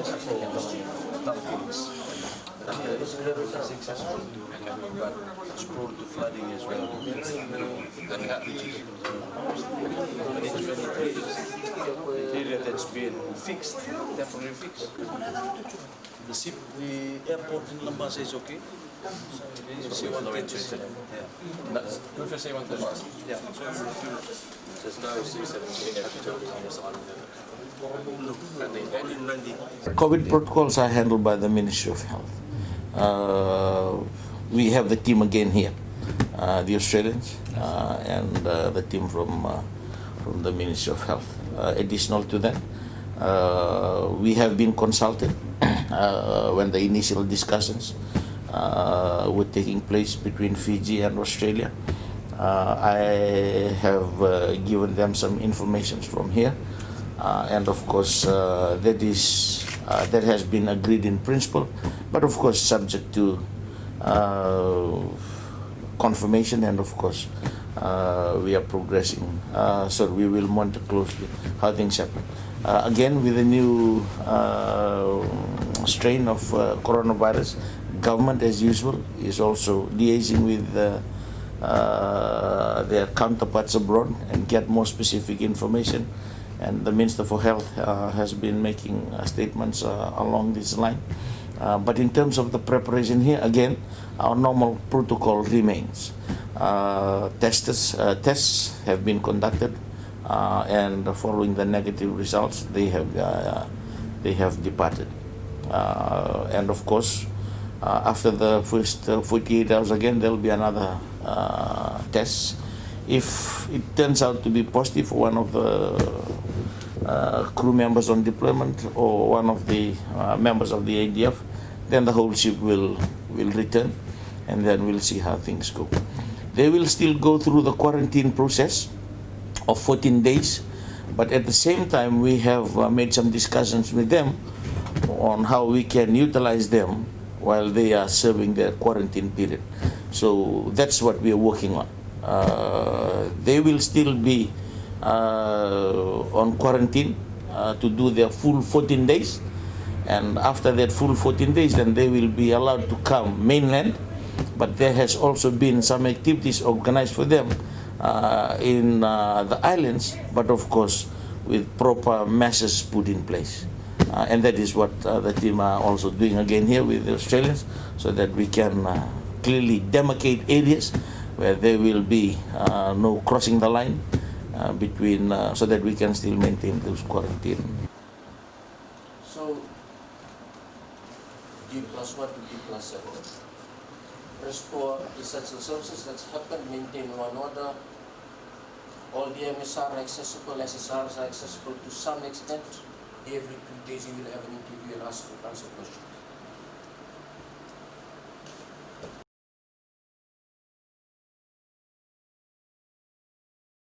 Philippines. It was very successful, but it's prone to flooding as well. The area that's been fixed, temporarily fixed. The airport in Lambasa is okay. C-130. Yeah. Good for C-130. Yeah. There's no C-17 activities on this island. COVID protocols are handled by the Ministry of Health. We have the team again here, the Australians and the team from the Ministry of Health. Additional to that, we have been consulted when the initial discussions were taking place between Fiji and Australia. I have given them some information from here, and of course that has been agreed in principle, but of course subject to confirmation, and of course we are progressing, so we will monitor closely how things happen. Again, with the new strain of coronavirus, government as usual is also liaising with their counterparts abroad and get more specific information, and the Minister for Health has been making statements along this line. But in terms of the preparation here, again, our normal protocol remains. Tests have been conducted, and following the negative results, they have departed. And of course, after the first 48 hours, again, there will be another test. If it turns out to be positive for one of the crew members on deployment or one of the members of the ADF, then the whole ship will return, and then we'll see how things go. They will still go through the quarantine process of 14 days, but at the same time we have made some discussions with them on how we can utilize them while they are serving their quarantine period. So that's what we are working on. They will still be on quarantine to do their full 14 days, and after that full 14 days, then they will be allowed to come mainland. But there has also been some activities organized for them in the islands, but of course with proper measures put in place. And that is what the team are also doing again here with the Australians, so that we can clearly demarcate areas where there will be no crossing the line between, so that we can still maintain those quarantine. So, D+1 to D+7. Restore essential services that's happened, maintain one order. All the MSR are accessible, SSRs are accessible to some extent. Every 2 days you will have an interview and answer questions.